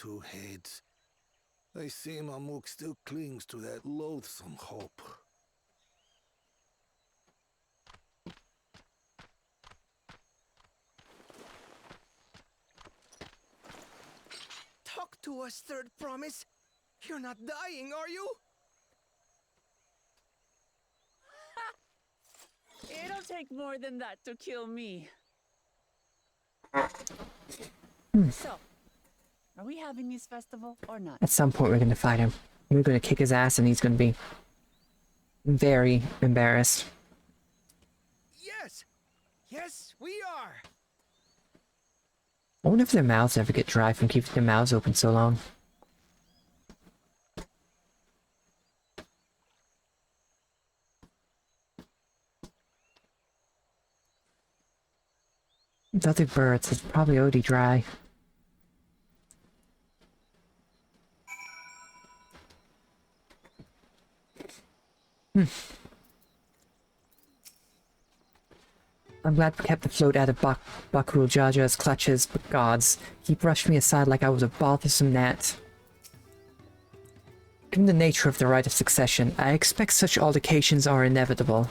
two heads. I see Mamuk still clings to that loathsome hope. Talk to us, Third Promise. You're not dying, are you? It'll take more than that to kill me. So, are we having this festival or not? At some point, we're gonna fight him. We're gonna kick his ass, and he's gonna be very embarrassed. Yes! Yes, we are! I wonder if their mouths ever get dry from keeping their mouths open so long. The other birds, it's probably already dry. I'm glad we kept the float out of Bakul Jaja's clutches, but gods, he brushed me aside like I was a bothersome gnat. Given the nature of the rite of succession, I expect such altercations are inevitable.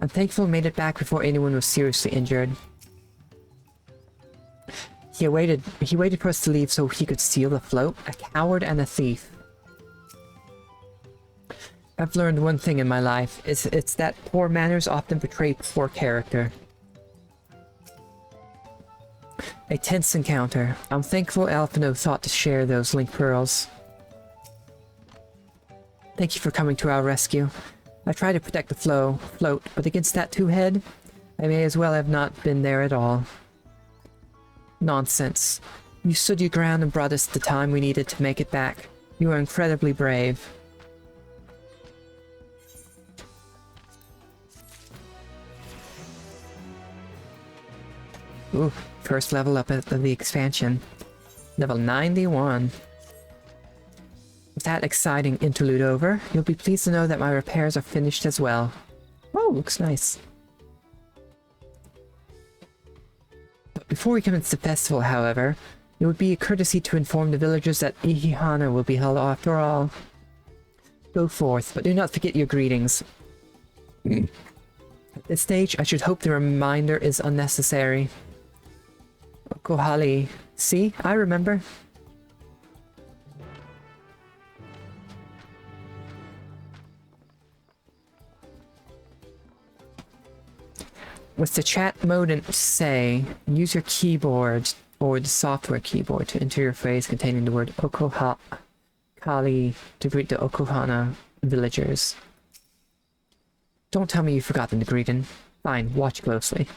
I'm thankful I made it back before anyone was seriously injured. He waited for us to leave so he could steal the float? A coward and a thief. I've learned one thing in my life. It's that poor manners often betray poor character. A tense encounter. I'm thankful Alphino thought to share those link pearls. Thank you for coming to our rescue. I tried to protect the float, but against that two-head, I may as well have not been there at all. Nonsense. You stood your ground and brought us the time we needed to make it back. You were incredibly brave. Ooh, first level up of the expansion. Level 91. With that exciting interlude over, you'll be pleased to know that my repairs are finished as well. Oh, looks nice. But before we commence the festival, however, it would be a courtesy to inform the villagers that Ihihana will be held after all. Go forth, but do not forget your greetings. At this stage, I should hope the reminder is unnecessary. Okohali. See? I remember. With the chat mode and say, use your keyboard or the software keyboard to enter your phrase containing the word Okohali to greet the Okohana villagers. Don't tell me you've forgotten to greet them. Fine, watch closely.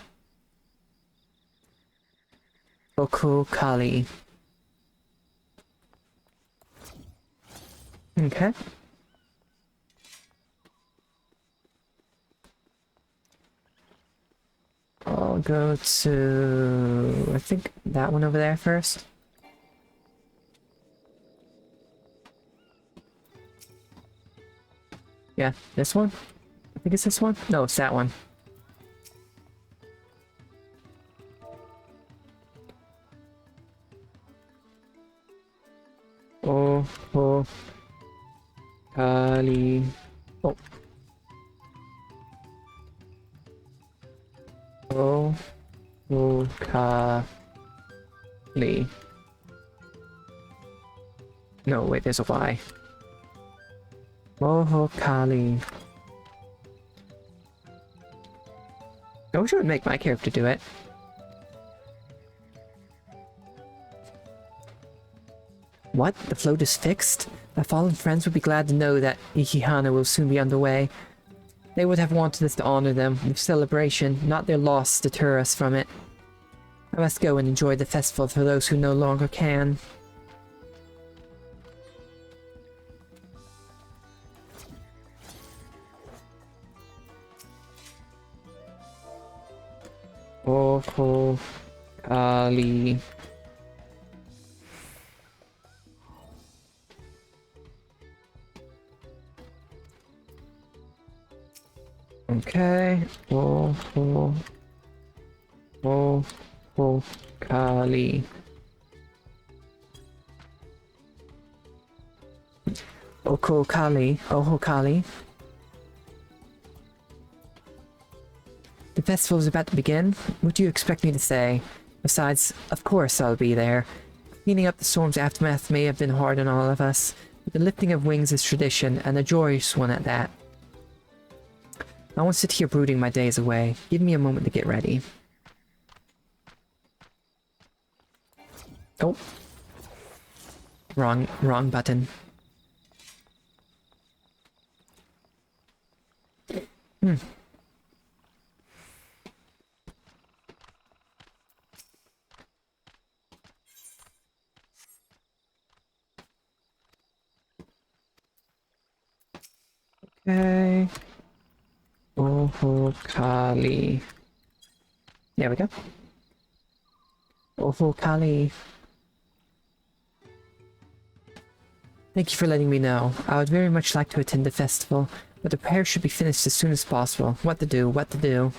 Okokali. Okay. I'll go to... I think that one over there first. Yeah, this one? I think it's this one? No, it's that one. Oh, Kali. Oh. Kali. No, wait, there's a Y. Kali. I wish it would make my character do it. What? The float is fixed? My fallen friends would be glad to know that Ihihana will soon be underway. They would have wanted us to honor them with celebration, not their loss deter us from it. I must go and enjoy the festival for those who no longer can. Kali. Okay. Kali. Kali. The festival is about to begin. What do you expect me to say? Besides, of course I'll be there. Cleaning up the storm's aftermath may have been hard on all of us, but the lifting of wings is tradition, and a joyous one at that. I won't sit here brooding my days away. Give me a moment to get ready. Oh. Wrong button. Okay. Kali. There we go. Kali. Thank you for letting me know. I would very much like to attend the festival, but the prayer should be finished as soon as possible. What to do, what to do.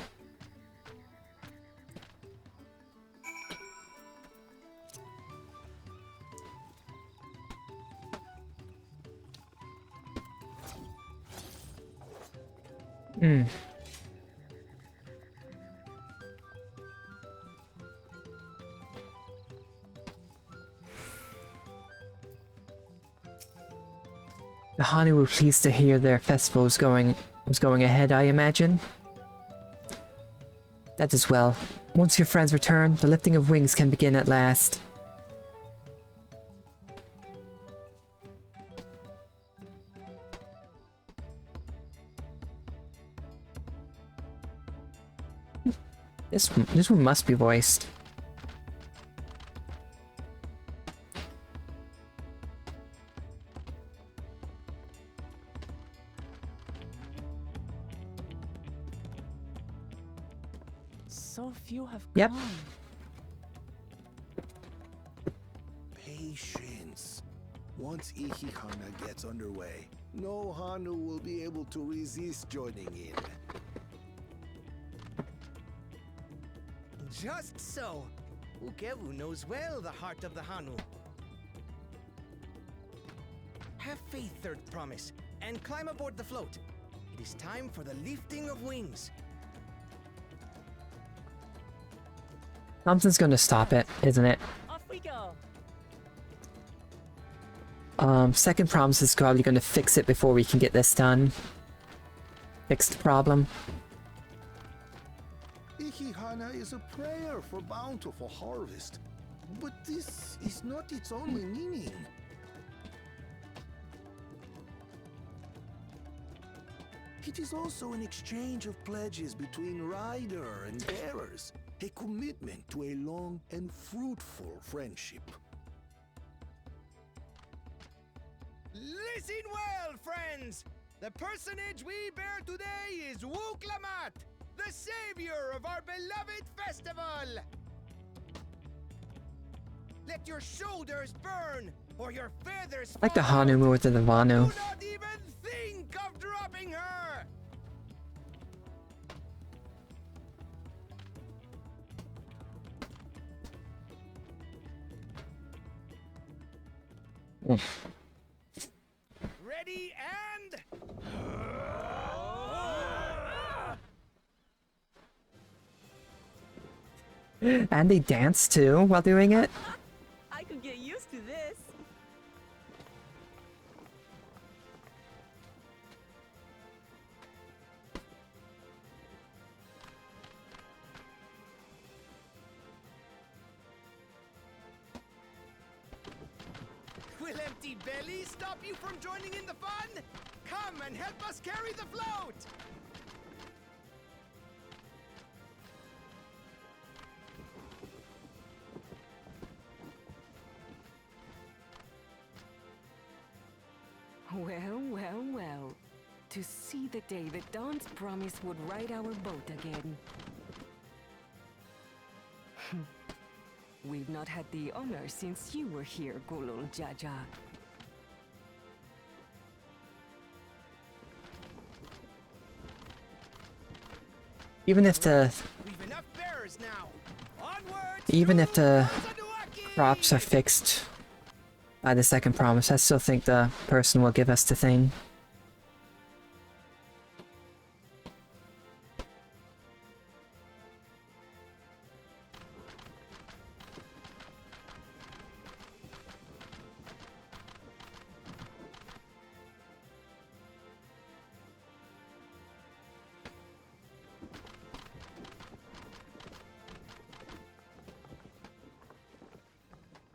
The Hanu were pleased to hear their festival was going ahead, I imagine. That as well. Once your friends return, the lifting of wings can begin at last. This one must be voiced. So few have Yep. gone. Patience. Once Ihihana gets underway, no Hanu will be able to resist joining in. Just so. Ukewu knows well the heart of the Hanu. Have faith, Third Promise, and climb aboard the float. It is time for the lifting of wings. Thompson's gonna stop it, isn't it? Off we go. Second Promise is probably gonna fix it before we can get this done. Fix the problem. Ihihana is a prayer for bountiful harvest, but this is not its only meaning. It is also an exchange of pledges between rider and bearers, a commitment to a long and fruitful friendship. Listen well, friends! The personage we bear today is Wuklamat, the savior of our beloved festival! Let your shoulders burn, or your feathers I like the fall Hanu out. more than the Vanu. Do not even think of dropping her! Ready and... And they dance too while doing it. I could get used to this. Will empty bellies stop you from joining in the fun? Come and help us carry the float! Well, well, well. To see the day that Dawn's promise would ride our boat again. We've not had the honor since you were here, Gulul Jaja. Even if the We've enough bearers now. Onward Even if the crops are fixed by the second promise, I still think the person will give us the thing.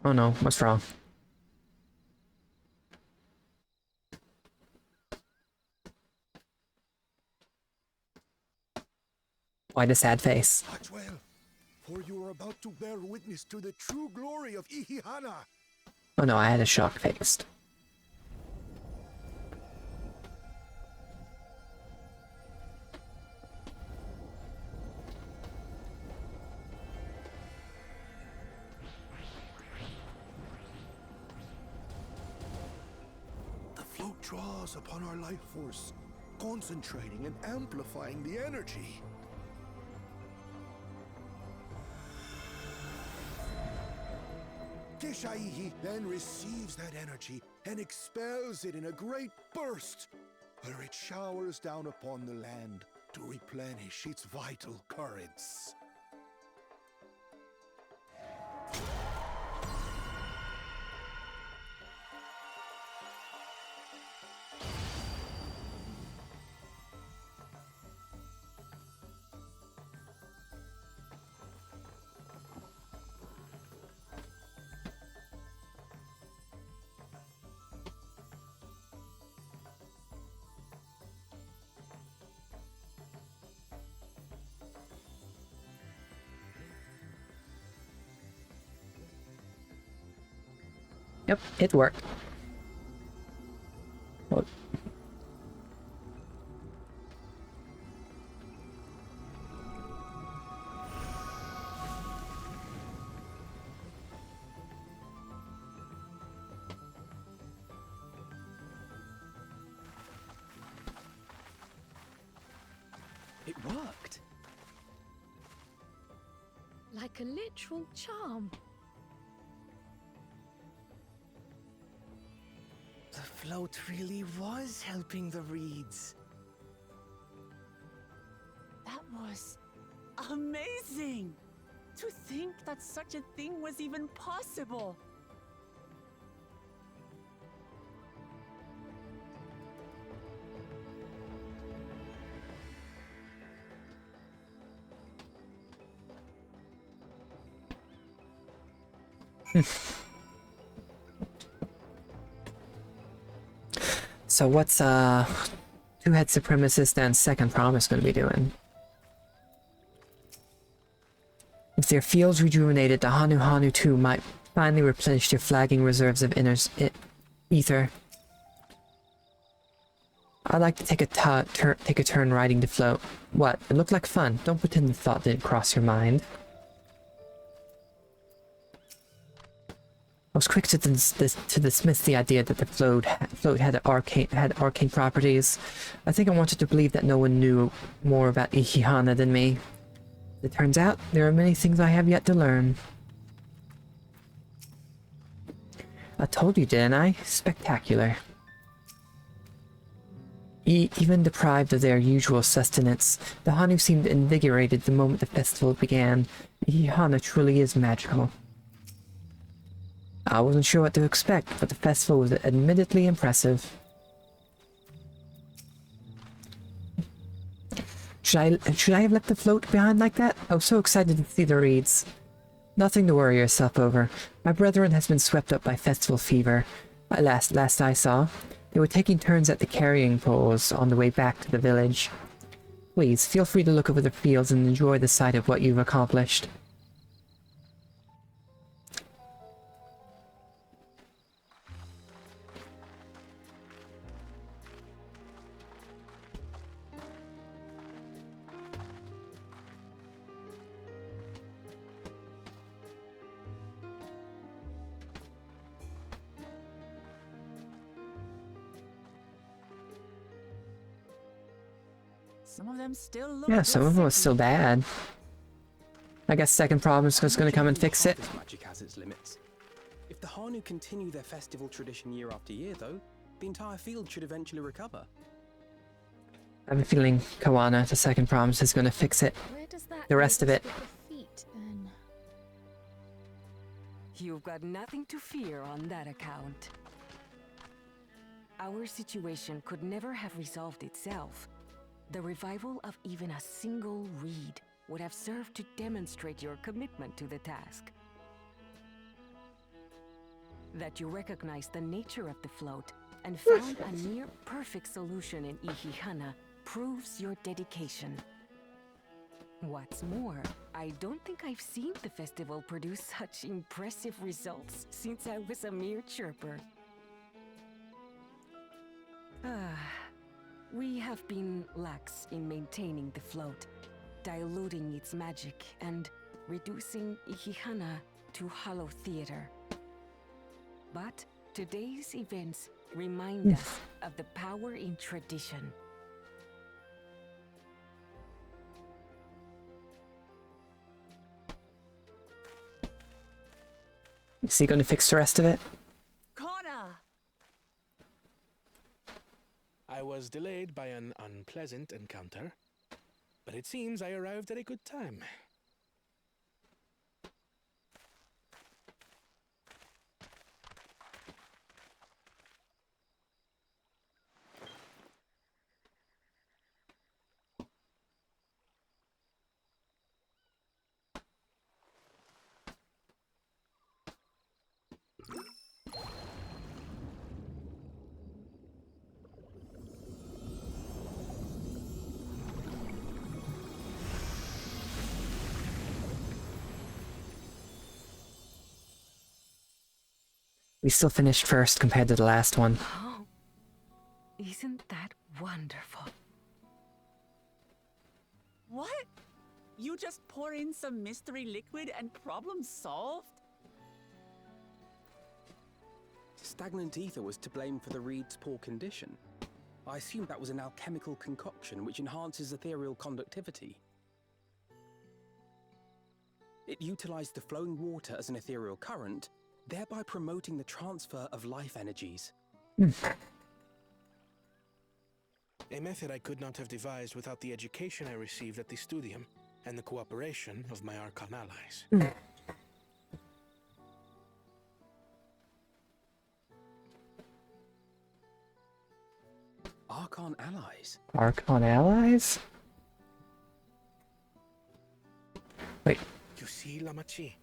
Oh no, what's wrong? Why the sad face? Watch well, for you are about to bear witness to the true glory of Ihihana. Oh no, I had a shock face. The float draws upon our life force, concentrating and amplifying the energy. Keshaihi then receives that energy and expels it in a great burst, where it showers down upon the land to replenish its vital currents. Yep, it worked. Well, It worked. Like a literal charm. The float really was helping the reeds. That was amazing! To think that such a thing was even possible! so what's two-head supremacist and second promise gonna be doing? If their fields rejuvenated, the Hanu Hanu 2 might finally replenish their flagging reserves of ether. I'd like to take a turn riding the float. What? It looked like fun. Don't pretend the thought didn't cross your mind. I was quick to dismiss the idea that the float had arcane properties. I think I wanted to believe that no one knew more about Ihihana than me. It turns out there are many things I have yet to learn. I told you, didn't I? Spectacular. Even deprived of their usual sustenance, the Hanu seemed invigorated the moment the festival began. Ihihana truly is magical. I wasn't sure what to expect, but the festival was admittedly impressive. Should I have left the float behind like that? I was so excited to see the reeds. Nothing to worry yourself over. My brethren has been swept up by festival fever. Last I saw, they were taking turns at the carrying poles on the way back to the village. Please, feel free to look over the fields and enjoy the sight of what you've accomplished. Some of them still look Yeah, some of them was still bad. I guess second promise is going to come and fix it. Harvest magic has its limits. If the Hanu continue their festival tradition year after year, though, the entire field should eventually recover. I have a feeling Kawana, the second promise, is going to fix it. Where does that The rest of little it. slip of feet then? You've got nothing to fear on that account. Our situation could never have resolved itself. The revival of even a single reed would have served to demonstrate your commitment to the task. That you recognize the nature of the float and found a near-perfect solution in Ihihana proves your dedication. What's more, I don't think I've seen the festival produce such impressive results since I was a mere chirper. We have been lax in maintaining the float, diluting its magic and reducing Ihihana to hollow theater. But today's events remind us of the power in tradition. Is he going to fix the rest of it? Kona! I was delayed by an unpleasant encounter, but it seems I arrived at a good time. We still finished first compared to the last one. Oh, isn't that wonderful? What? You just pour in some mystery liquid and problem solved? Stagnant ether was to blame for the reed's poor condition. I assumed that was an alchemical concoction which enhances ethereal conductivity. It utilized the flowing water as an ethereal current, thereby promoting the transfer of life energies. A method I could not have devised without the education I received at the studium and the cooperation of my Archon allies. Archon allies? Archon allies? Wait, You see, Lamachi,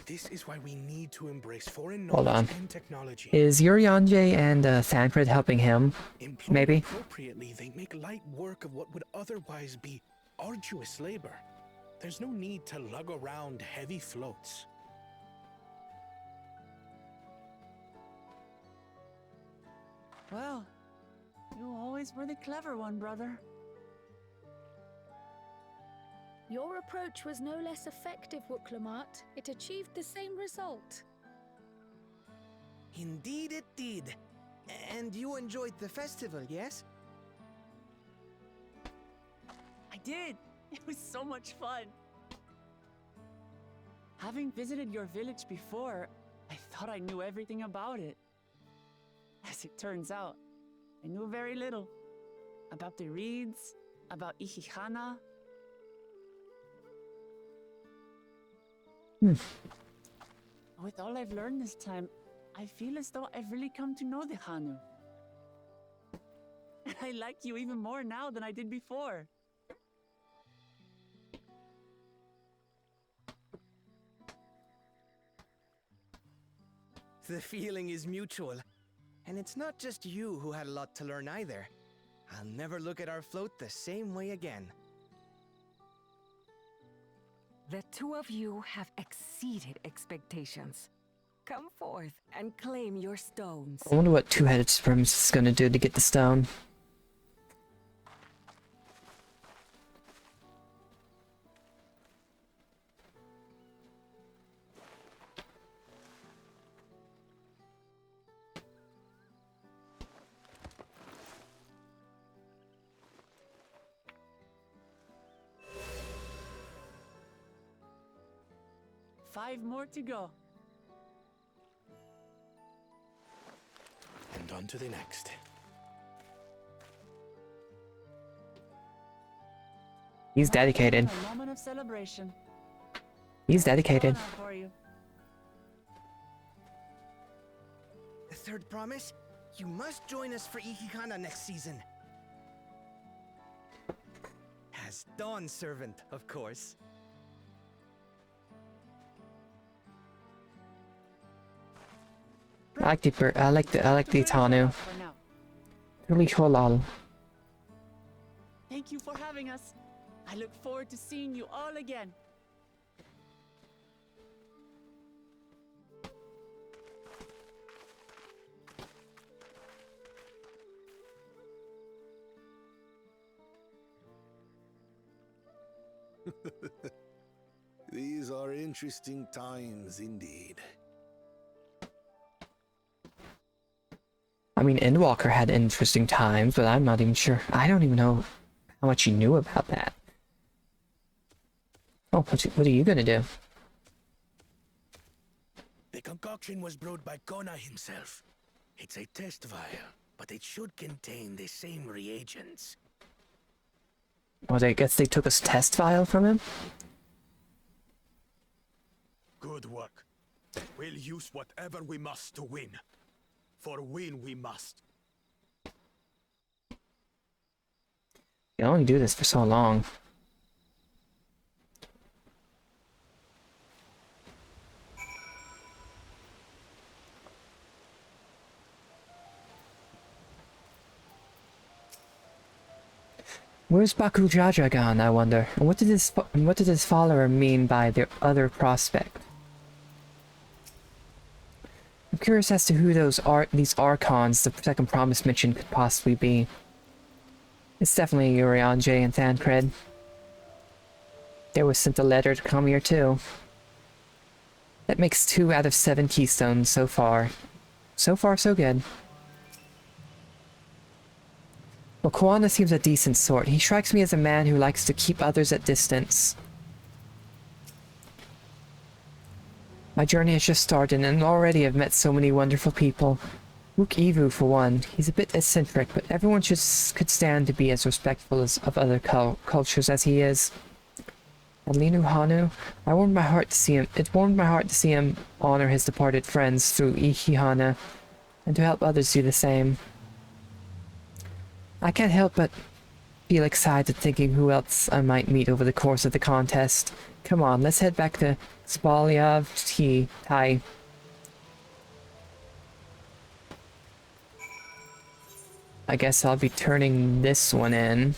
this is why we need to embrace foreign hold knowledge on. and technology. Is Urianger and Thancred helping him? Employed Maybe? appropriately, they make light work of what would otherwise be arduous labor. There's no need to lug around heavy floats. Well, you always were the clever one, brother. Your approach was no less effective, Wooklamat. It achieved the same result. Indeed it did. And you enjoyed the festival, yes? I did. It was so much fun. Having visited your village before, I thought I knew everything about it. As it turns out, I knew very little. About the reeds, about Ihihana. With all I've learned this time, I feel as though I've really come to know the Hanu. And I like you even more now than I did before. The feeling is mutual. And it's not just you who had a lot to learn either. I'll never look at our float the same way again. The two of you have exceeded expectations. Come forth and claim your stones. I wonder what Two-Headed Supremacist is going to do to get the stone. 5 more to go. And on to the next. He's dedicated. A moment of celebration. He's dedicated. Honor for you. The third promise? You must join us for Ihihana next season. As Dawn servant, of course. I like the Tanu. For now. Really halal. Thank you for having us. I look forward to seeing you all again. These are interesting times indeed. I mean, Endwalker had interesting times, but I'm not even sure. I don't even know how much you knew about that. Oh, what are you gonna do? The concoction was brewed by Kona himself. It's a test vial, but it should contain the same reagents. Well, I guess they took a test vial from him? Good work. We'll use whatever we must to win. For win we must. You can only do this for so long. Where's Baku Jaja gone, I wonder? And what did his follower mean by the other prospect? I'm curious as to who these Archons the second promise mentioned could possibly be. It's definitely Urion, J, and Thancred. They was sent a letter to come here too. That makes 2 out of 7 keystones so far. So far, so good. Well, Kwana seems a decent sort. He strikes me as a man who likes to keep others at distance. My journey has just started, and already I've met so many wonderful people. Wook Evu, for one. He's a bit eccentric, but everyone could stand to be as respectful of other cultures as he is. And Linu Hanu, it warmed my heart to see him honor his departed friends through Ihihana, and to help others do the same. I can't help but feel excited thinking who else I might meet over the course of the contest. Come on, let's head back to Spalyav Tai. I guess I'll be turning this one in.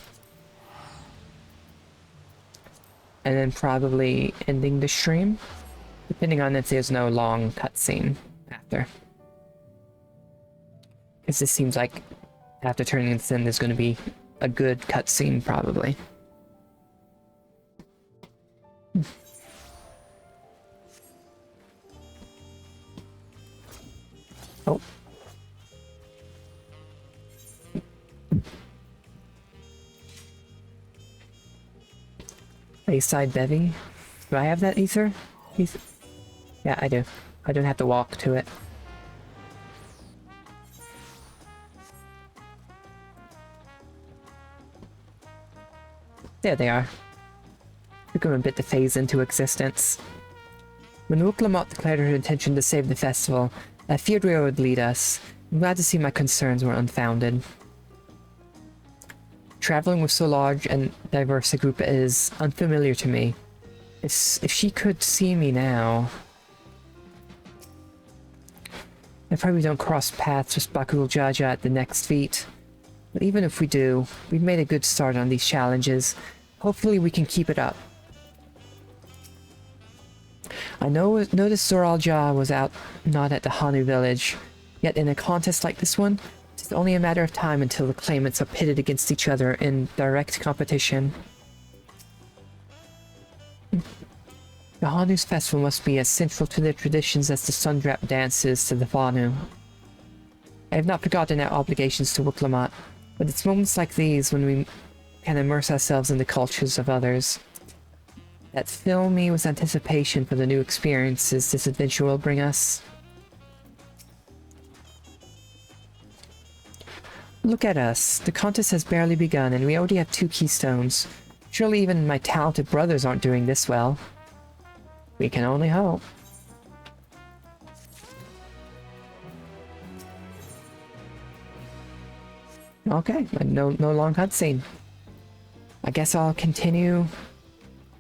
And then probably ending the stream. Depending on if there's no long cutscene after. Because this seems like after turning this in, there's going to be a good cutscene, probably. Oh. Bayside Bevy? Do I have that ether? Yeah, I do. I don't have to walk to it. There they are. Took them a bit to phase into existence. When Wooklamot declared her intention to save the festival, I feared where it would lead us. I'm glad to see my concerns were unfounded. Traveling with so large and diverse a group is unfamiliar to me. If she could see me now... I probably don't cross paths with Bakul Jaja at the next feat. But even if we do, we've made a good start on these challenges. Hopefully we can keep it up. I noticed Zoralja was out not at the Hanu village, yet in a contest like this one, it's only a matter of time until the claimants are pitted against each other in direct competition. The Hanu's festival must be as central to their traditions as the Sundrap dance is to the Vanu. I have not forgotten our obligations to Wooklamot, but it's moments like these when we can immerse ourselves in the cultures of others. that fill me with anticipation for the new experiences this adventure will bring us. Look at us. The contest has barely begun and we already have 2 keystones. Surely even my talented brothers aren't doing this well. We can only hope. Okay, no long cutscene. I guess I'll continue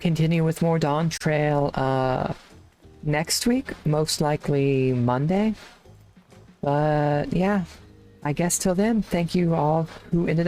with more Dawntrail next week, most likely Monday. But yeah, I guess till then, thank you all who ended up